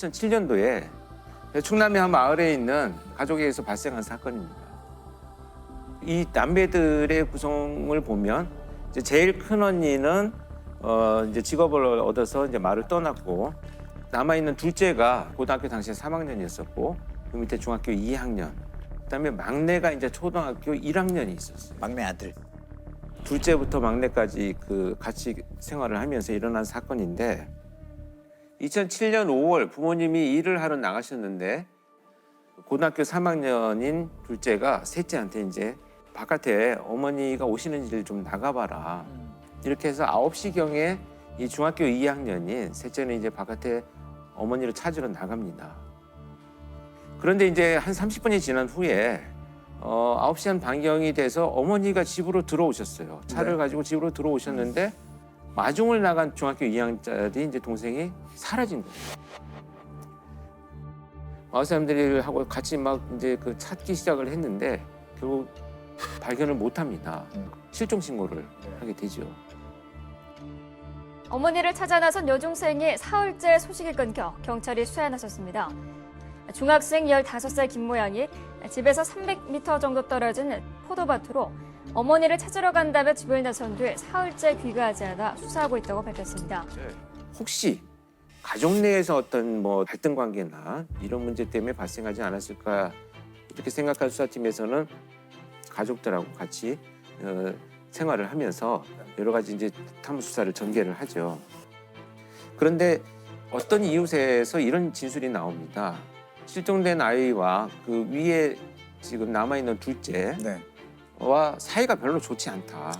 2007년도에 충남의 한 마을에 있는 가족에게서 발생한 사건입니다. 이 남매들의 구성을 보면 이제 제일 큰 언니는 이제 직업을 얻어서 이제 마을을 떠났고, 남아 있는 둘째가 고등학교 당시에 3학년이었었고, 그 밑에 중학교 2학년, 그다음에 막내가 이제 초등학교 1학년이 있었어요. 막내 아들. 둘째부터 막내까지 그 같이 생활을 하면서 일어난 사건인데, 2007년 5월 부모님이 일을 하러 나가셨는데 고등학교 3학년인 둘째가 셋째한테 이제 바깥에 어머니가 오시는지를 좀 나가봐라. 이렇게 해서 9시경에 이 중학교 2학년인 셋째는 이제 바깥에 어머니를 찾으러 나갑니다. 그런데 이제 한 30분이 지난 후에 9시 한 반경이 돼서 어머니가 집으로 들어오셨어요. 차를 네. 가지고 집으로 들어오셨는데 마중을 나간 중학교 2학년짜리 이제 동생이 사라진 거예요. 마을 사람들이 하고 같이 막 이제 그 찾기 시작을 했는데 결국 발견을 못합니다. 실종 신고를 하게 되죠. 어머니를 찾아 나선 여중생이 사흘째 소식이 끊겨 경찰이 수사에 나섰습니다. 중학생 15살 김모양이 집에서 300m 정도 떨어진 포도밭으로 어머니를 찾으러 간다며 집을 나선 뒤 사흘째 귀가하지 않아 수사하고 있다고 밝혔습니다. 혹시 가족 내에서 어떤 뭐 갈등 관계나 이런 문제 때문에 발생하지 않았을까 이렇게 생각한 수사팀에서는 가족들하고 같이 생활을 하면서 여러 가지 이제 탐문 수사를 전개를 하죠. 그런데 어떤 이웃에서 이런 진술이 나옵니다. 실종된 아이와 그 위에 지금 남아있는 둘째와 네. 사이가 별로 좋지 않다.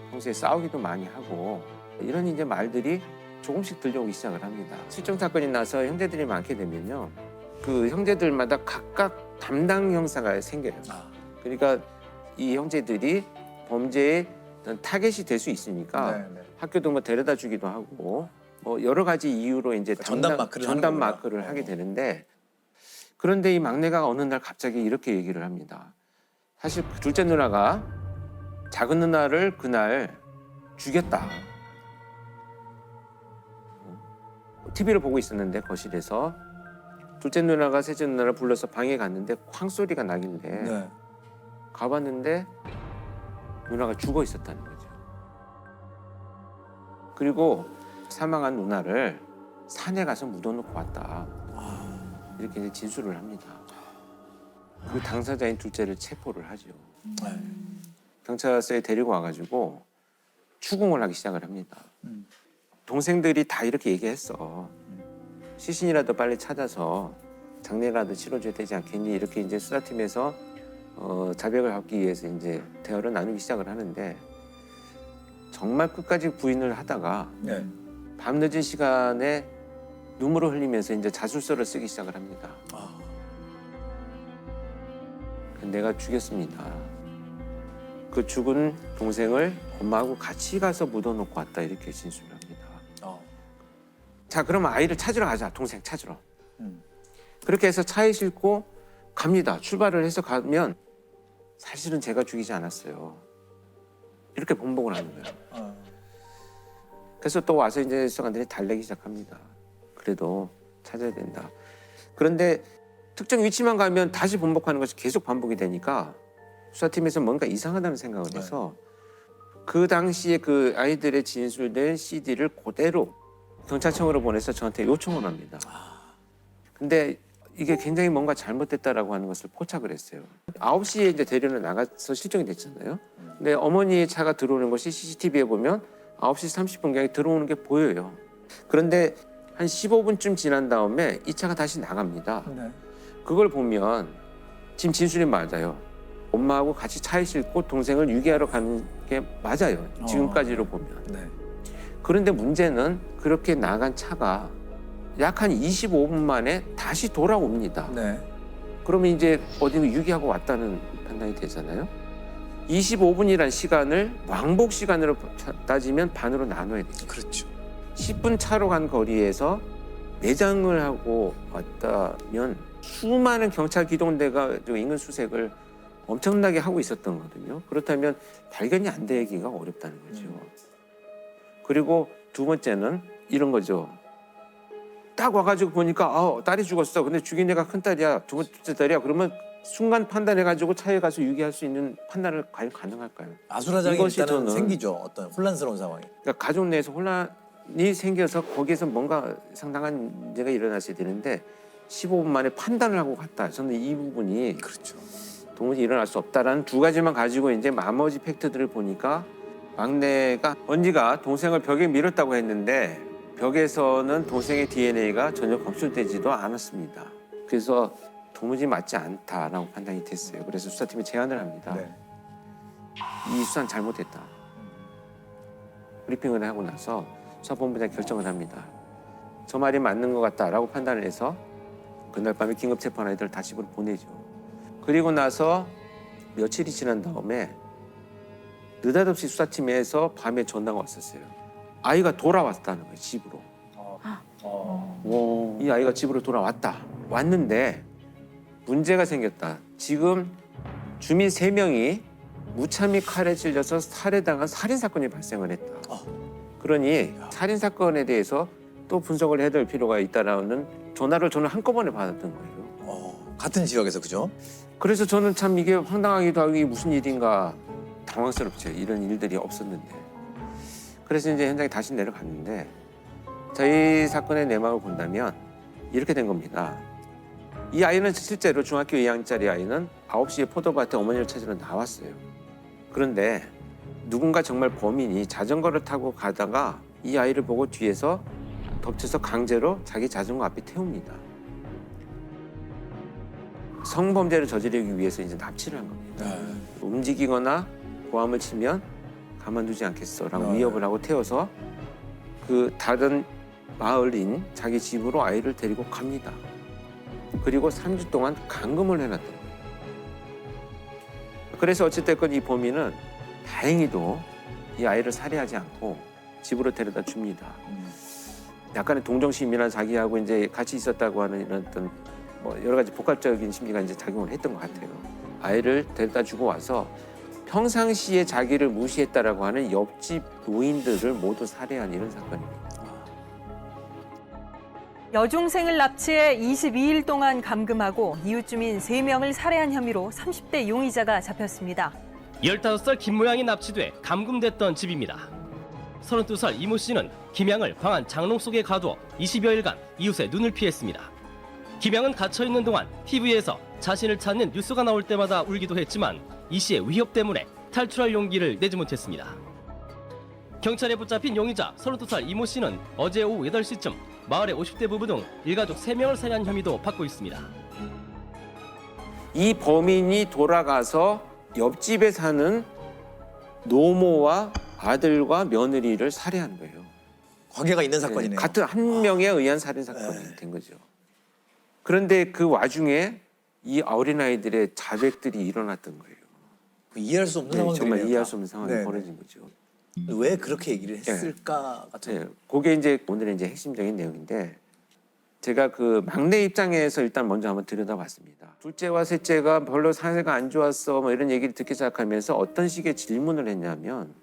평소에 싸우기도 많이 하고 이런 이제 말들이 조금씩 들려오기 시작을 합니다. 실종 사건이 나서 형제들이 많게 되면요, 그 형제들마다 각각 담당 형사가 생겨요. 그러니까 이 형제들이 범죄의 타겟이 될 수 있으니까 네. 학교도 뭐 데려다 주기도 하고 뭐 여러 가지 이유로 이제 전담 마크를 전담 하는구나. 마크를 하게 되는데, 그런데 이 막내가 어느 날 갑자기 이렇게 얘기를 합니다. 사실 그 둘째 누나가 작은 누나를 그날 죽였다. TV를 보고 있었는데 거실에서 둘째 누나가 셋째 누나를 불러서 방에 갔는데 쾅 소리가 나길래 네. 가봤는데 누나가 죽어 있었다는 거죠. 그리고 사망한 누나를 산에 가서 묻어놓고 왔다. 이렇게 이제 진술을 합니다. 그 당사자인 둘째를 체포를 하죠. 네. 경찰서에 데리고 와가지고 추궁을 하기 시작을 합니다. 동생들이 다 이렇게 얘기했어. 시신이라도 빨리 찾아서 장례라도 치러줘야 되지 않겠니? 이렇게 이제 수사팀에서 자백을 하기 위해서 이제 대화를 나누기 시작을 하는데, 정말 끝까지 부인을 하다가 네. 밤늦은 시간에 눈물을 흘리면서 이제 자술서를 쓰기 시작을 합니다. 내가 죽였습니다. 그 죽은 동생을 엄마하고 같이 가서 묻어놓고 왔다. 이렇게 진술을 합니다. 자, 그러면 아이를 찾으러 가자. 동생 찾으러. 그렇게 해서 차에 싣고 갑니다. 출발을 해서 가면 사실은 제가 죽이지 않았어요. 이렇게 번복을 하는 거예요. 그래서 또 와서 이제 수사관들이 달래기 시작합니다. 그래도 찾아야 된다. 그런데 특정 위치만 가면 다시 번복하는 것이 계속 반복이 되니까 수사팀에서 뭔가 이상하다는 생각을 해서 그 당시에 그 아이들의 진술된 CD를 그대로 경찰청으로 보내서 저한테 요청을 합니다. 근데 이게 굉장히 뭔가 잘못됐다라고 하는 것을 포착을 했어요. 9시에 이제 대련을 나가서 실종이 됐잖아요. 근데 어머니의 차가 들어오는 것이 CCTV에 보면 9시 30분경에 들어오는 게 보여요. 그런데 한 15분쯤 지난 다음에 이 차가 다시 나갑니다. 네. 그걸 보면 지금 진술이 맞아요. 엄마하고 같이 차에 싣고 동생을 유기하러 가는 게 맞아요. 지금까지로 보면. 네. 그런데 문제는 그렇게 나간 차가 약 한 25분 만에 다시 돌아옵니다. 네. 그러면 이제 어디 유기하고 왔다는 판단이 되잖아요. 25분이란 시간을 왕복 시간으로 따지면 반으로 나눠야 돼요. 그렇죠. 10분 차로 간 거리에서 내장을 하고 왔다면 수많은 경찰 기동대가 인근 수색을 엄청나게 하고 있었던 거거든요. 그렇다면 발견이 안 되기가 어렵다는 거죠. 그리고 두 번째는 이런 거죠. 딱 와가지고 보니까 딸이 죽었어. 근데 죽인 애가 큰 딸이야. 두 번째 딸이야. 그러면 순간 판단해가지고 차에 가서 유기할 수 있는 판단을 과연 가능할까요? 아수라장이 이것이 일단은 저는- 생기죠. 어떤 혼란스러운 상황이. 그러니까 가족 내에서 혼란이 생겨서 거기에서 뭔가 상당한 문제가 일어났어야 되는데 15분 만에 판단을 하고 갔다. 저는 이 부분이 그렇죠. 도무지 일어날 수 없다라는 두 가지만 가지고 이제 나머지 팩트들을 보니까 막내가 언니가 동생을 벽에 밀었다고 했는데 벽에서는 동생의 DNA가 전혀 검출되지도 않았습니다. 그래서 도무지 맞지 않다라고 판단이 됐어요. 그래서 수사팀이 제안을 합니다. 네. 이 수사는 잘못됐다. 브리핑을 하고 나서 수사본부장이 결정을 합니다. 저 말이 맞는 것 같다라고 판단을 해서 그날 밤에 긴급 체포한 아이들을 다 집으로 보내죠. 그리고 나서 며칠이 지난 다음에 느닷없이 수사팀에서 밤에 전화가 왔었어요. 아이가 돌아왔다는 거예요, 집으로. 이 아이가 집으로 돌아왔다. 왔는데 문제가 생겼다. 지금 주민 3명이 무참히 칼에 찔려서 살해당한 살인사건이 발생을 했다. 그러니 살인사건에 대해서 또 분석을 해야 될 필요가 있다라는 전화를 저는 한꺼번에 받았던 거예요. 같은 지역에서 그죠? 그래서 저는 참 이게 황당하기도 하고 이게 무슨 일인가 당황스럽죠. 이런 일들이 없었는데. 그래서 이제 현장에 다시 내려갔는데 저희 사건의 내막을 본다면 이렇게 된 겁니다. 이 아이는 실제로 중학교 2학년짜리 아이는 9시에 포도밭에 어머니를 찾으러 나왔어요. 그런데 누군가 정말 범인이 자전거를 타고 가다가 이 아이를 보고 뒤에서 덮쳐서 강제로 자기 자전거 앞에 태웁니다. 성범죄를 저지르기 위해서 이제 납치를 한 겁니다. 움직이거나 고함을 치면 가만두지 않겠어라고 위협을 하고 태워서 그 다른 마을인 자기 집으로 아이를 데리고 갑니다. 그리고 3주 동안 감금을 해놨던 거예요. 그래서 어찌됐건 이 범인은 다행히도 이 아이를 살해하지 않고 집으로 데려다 줍니다. 약간의 동정심이나 자기하고 이제 같이 있었다고 하는 이런 어떤 뭐 여러 가지 복합적인 심리가 이제 작용을 했던 것 같아요. 아이를 데려다 주고 와서 평상시에 자기를 무시했다라고 하는 옆집 노인들을 모두 살해한 이런 사건입니다. 여중생을 납치해 22일 동안 감금하고 이웃 주민 3명을 살해한 혐의로 30대 용의자가 잡혔습니다. 15살 김모양이 납치돼 감금됐던 집입니다. 32살 이모 씨는 김양을 방 안 장롱 속에 가두어 20여일간 이웃의 눈을 피했습니다. 김양은 갇혀있는 동안 TV에서 자신을 찾는 뉴스가 나올 때마다 울기도 했지만 이 씨의 위협 때문에 탈출할 용기를 내지 못했습니다. 경찰에 붙잡힌 용의자 32살 이모 씨는 어제 오후 8시쯤 마을의 50대 부부 등 일가족 3명을 살해한 혐의도 받고 있습니다. 이 범인이 돌아가서 옆집에 사는 노모와 아들과 며느리를 살해한 거예요. 관계가 있는 사건이네요. 같은 한 명에 의한 살인 사건이 된 거죠. 그런데 그 와중에 이 어린아이들의 자백들이 일어났던 거예요. 이해할 수 없는 네, 상황이네요. 정말 이해할 수 없는 상황이 네. 벌어진 거죠. 왜 그렇게 얘기를 했을까 같은. 네, 그게 이제 오늘의 이제 핵심적인 내용인데 제가 그 막내 입장에서 일단 먼저 한번 들여다봤습니다. 둘째와 셋째가 별로 사이가 안 좋았어 뭐 이런 얘기를 듣기 시작하면서 어떤 식의 질문을 했냐면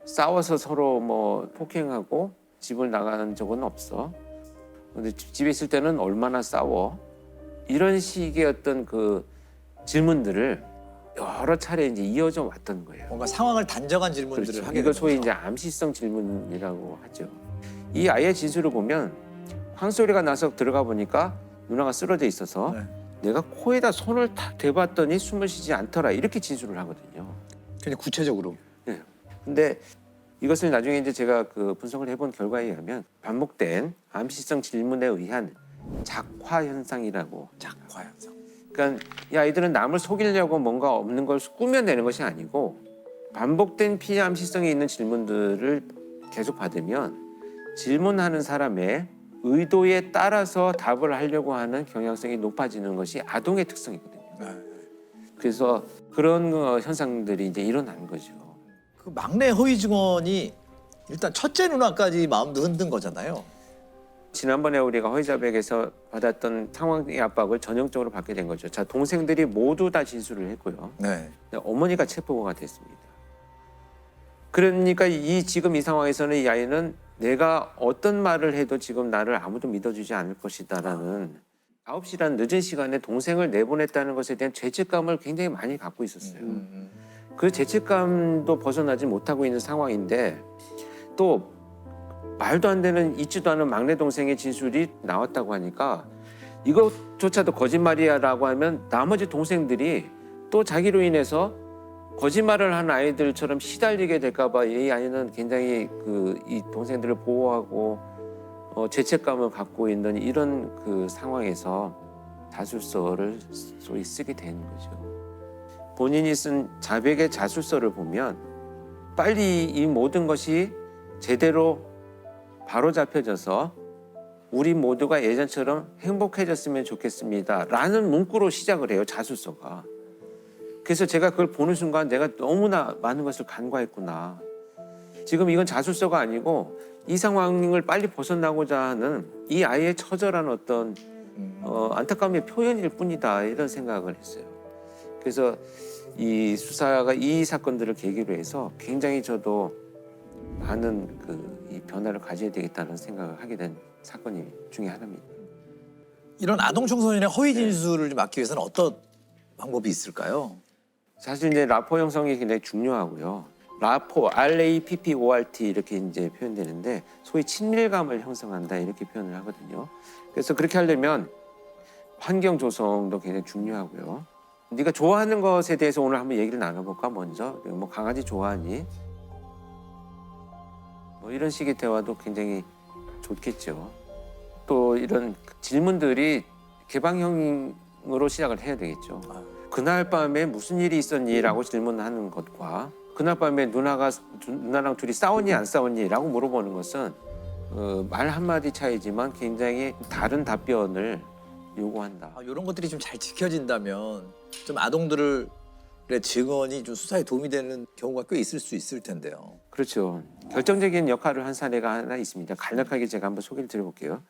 싸워서 서로 뭐 폭행하고 집을 나가는 적은 없어. 근데 집에 있을 때는 얼마나 싸워? 이런 식의 어떤 그 질문들을 여러 차례 이제 이어져 왔던 거예요. 뭔가 상황을 단정한 질문들을 그렇죠. 하게 이거 되는 소위 거죠. 이제 암시성 질문이라고 하죠. 이 아이의 진술을 보면 황소리가 나서 들어가 보니까 누나가 쓰러져 있어서 네. 내가 코에다 손을 탁 대봤더니 숨을 쉬지 않더라 이렇게 진술을 하거든요. 굉장히 구체적으로. 네. 근데 이것을 나중에 이제 제가 그 분석을 해본 결과에 의하면 반복된 암시성 질문에 의한 작화 현상이라고. 작화 현상. 그러니까 이 아이들은 남을 속이려고 뭔가 없는 걸 꾸며내는 것이 아니고 반복된 피암시성이 있는 질문들을 계속 받으면 질문하는 사람의 의도에 따라서 답을 하려고 하는 경향성이 높아지는 것이 아동의 특성이거든요. 그래서 그런 현상들이 이제 일어난 거죠. 그 막내 허위 증언이 일단 첫째 누나까지 마음도 흔든 거잖아요. 지난번에 우리가 허위자백에서 받았던 상황의 압박을 전형적으로 받게 된 거죠. 자, 동생들이 모두 다 진술을 했고요. 네. 어머니가 체포가 됐습니다. 그러니까 지금 이 상황에서는 이 아이는 내가 어떤 말을 해도 지금 나를 아무도 믿어주지 않을 것이다라는 9시라는 늦은 시간에 동생을 내보냈다는 것에 대한 죄책감을 굉장히 많이 갖고 있었어요. 그 죄책감도 벗어나지 못하고 있는 상황인데 또 말도 안 되는 있지도 않은 막내 동생의 진술이 나왔다고 하니까 이것조차도 거짓말이야라고 하면 나머지 동생들이 또 자기로 인해서 거짓말을 한 아이들처럼 시달리게 될까 봐 이 아이는 굉장히 이 동생들을 보호하고 죄책감을 갖고 있는 이런 그 상황에서 자술서를 소위 쓰게 되는 거죠. 본인이 쓴 자백의 자술서를 보면 빨리 이 모든 것이 제대로 바로잡혀져서 우리 모두가 예전처럼 행복해졌으면 좋겠습니다 라는 문구로 시작을 해요, 자술서가. 그래서 제가 그걸 보는 순간 내가 너무나 많은 것을 간과했구나. 지금 이건 자술서가 아니고 이 상황을 빨리 벗어나고자 하는 이 아이의 처절한 어떤 안타까움의 표현일 뿐이다, 이런 생각을 했어요. 그래서 이 수사가 이 사건들을 계기로 해서 굉장히 저도 많은 이 변화를 가져야 되겠다는 생각을 하게 된 사건이 중에 하나입니다. 이런 아동 청소년의 허위 진술을 좀 막기 위해서는 어떤 방법이 있을까요? 사실 이제 라포 형성이 굉장히 중요하고요. 라포, RAPPORT 이렇게 이제 표현되는데 소위 친밀감을 형성한다 이렇게 표현을 하거든요. 그래서 그렇게 하려면 환경 조성도 굉장히 중요하고요. 네가 좋아하는 것에 대해서 오늘 한번 얘기를 나눠볼까 먼저. 뭐 강아지 좋아하니? 뭐 이런 식의 대화도 굉장히 좋겠죠. 또 이런 질문들이 개방형으로 시작을 해야 되겠죠. 그날 밤에 무슨 일이 있었니?라고 질문하는 것과 그날 밤에 누나랑 둘이 싸웠니 안 싸웠니?라고 물어보는 것은 말 한마디 차이지만 굉장히 다른 답변을 요구한다. 이런 것들이 좀 잘 지켜진다면 좀 아동들의 증언이 좀 수사에 도움이 되는 경우가 꽤 있을 수 있을 텐데요. 그렇죠. 결정적인 역할을 한 사례가 하나 있습니다. 간략하게 제가 한번 소개를 드려볼게요.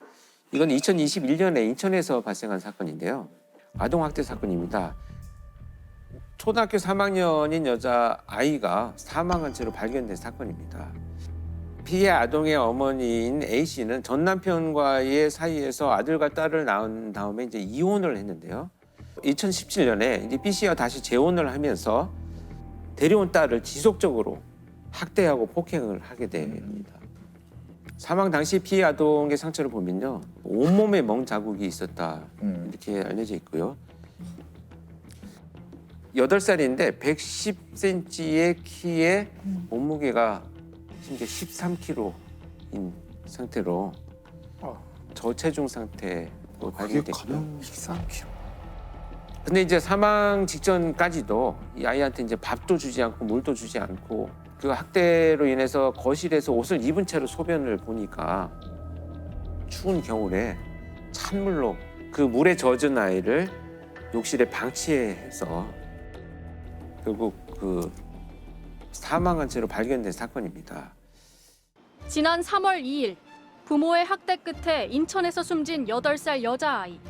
이건 2021년에 인천에서 발생한 사건인데요. 아동학대 사건입니다. 초등학교 3학년인 여자아이가 사망한 채로 발견된 사건입니다. 피해 아동의 어머니인 A씨는 전 남편과의 사이에서 아들과 딸을 낳은 다음에 이제 이혼을 했는데요. 2017년에 이제 B씨와 다시 재혼을 하면서 데려온 딸을 지속적으로 학대하고 폭행을 하게 됩니다. 사망 당시 피해 아동의 상처를 보면요. 온몸에 멍 자국이 있었다 이렇게 알려져 있고요. 8살인데 110cm의 키에 몸무게가 심지어 13kg인 상태로 저체중 상태로 발견됐고요. 13kg. 근데 이제 사망 직전까지도 이 아이한테 이제 밥도 주지 않고 물도 주지 않고 그 학대로 인해서 거실에서 옷을 입은 채로 소변을 보니까 추운 겨울에 찬물로 그 물에 젖은 아이를 욕실에 방치해서 결국 사망한 채로 발견된 사건입니다. 지난 3월 2일 부모의 학대 끝에 인천에서 숨진 8살 여자아이.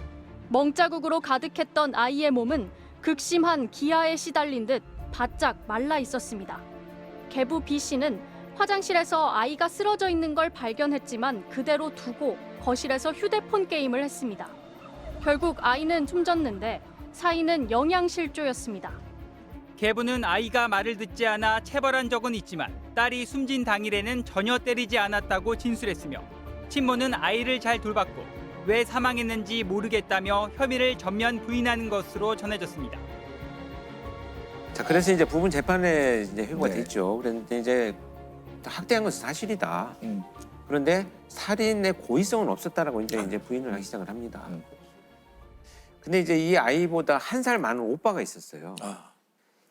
멍자국으로 가득했던 아이의 몸은 극심한 기아에 시달린 듯 바짝 말라 있었습니다. 계부 B씨는 화장실에서 아이가 쓰러져 있는 걸 발견했지만 그대로 두고 거실에서 휴대폰 게임을 했습니다. 결국 아이는 숨졌는데 사인은 영양실조였습니다. 계부는 아이가 말을 듣지 않아 체벌한 적은 있지만 딸이 숨진 당일에는 전혀 때리지 않았다고 진술했으며 친모는 아이를 잘 돌봤고 왜 사망했는지 모르겠다며 혐의를 전면 부인하는 것으로 전해졌습니다. 자, 그래서 이제 부분 재판에 이제 회부가 됐죠. 그런데 이제 학대한 것은 사실이다. 그런데 살인의 고의성은 없었다라고 이제 부인을 하기 시작을 합니다. 근데 이제 이 아이보다 1살 많은 오빠가 있었어요.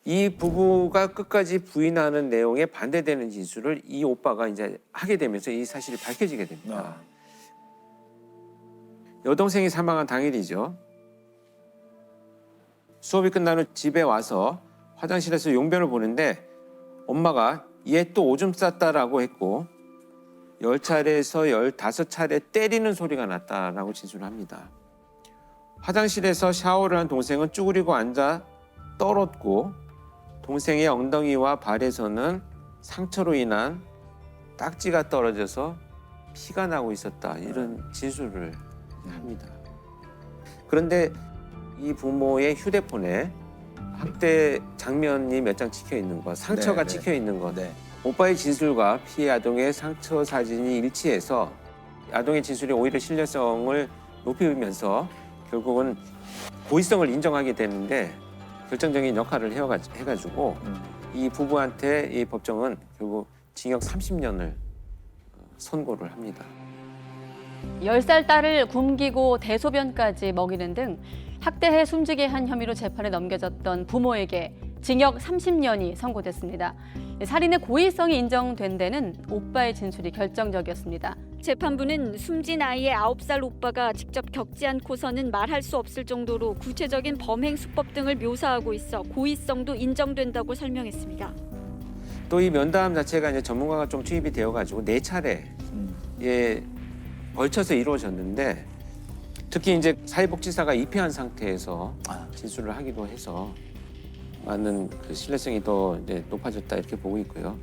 이 부부가 끝까지 부인하는 내용에 반대되는 진술을 이 오빠가 이제 하게 되면서 이 사실이 밝혀지게 됩니다. 여동생이 사망한 당일이죠. 수업이 끝난 후 집에 와서 화장실에서 용변을 보는데 엄마가 얘 또 오줌 쌌다라고 했고 10차례에서 15차례 때리는 소리가 났다라고 진술을 합니다. 화장실에서 샤워를 한 동생은 쭈그리고 앉아 떨었고 동생의 엉덩이와 발에서는 상처로 인한 딱지가 떨어져서 피가 나고 있었다 이런 진술을 합니다. 그런데 이 부모의 휴대폰에 학대 장면이 몇 장 찍혀 있는 것, 상처가 네, 네. 찍혀 있는 것, 네. 오빠의 진술과 피해 아동의 상처 사진이 일치해서 아동의 진술이 오히려 신뢰성을 높이면서 결국은 고의성을 인정하게 되는데 결정적인 역할을 해가지고 이 부부한테 이 법정은 결국 징역 30년을 선고를 합니다. 10살 딸을 굶기고 대소변까지 먹이는 등 학대해 숨지게 한 혐의로 재판에 넘겨졌던 부모에게 징역 30년이 선고됐습니다. 살인의 고의성이 인정된 데는 오빠의 진술이 결정적이었습니다. 재판부는 숨진 아이의 9살 오빠가 직접 겪지 않고서는 말할 수 없을 정도로 구체적인 범행 수법 등을 묘사하고 있어 고의성도 인정된다고 설명했습니다. 또 이 면담 자체가 이제 전문가가 좀 투입이 되어가지고 4차례에 걸쳐서 이루어졌는데 특히 이제 사회복지사가 입회한 상태에서 진술을 하기도 해서 많은 그 신뢰성이 더 이제 높아졌다 이렇게 보고 있고요.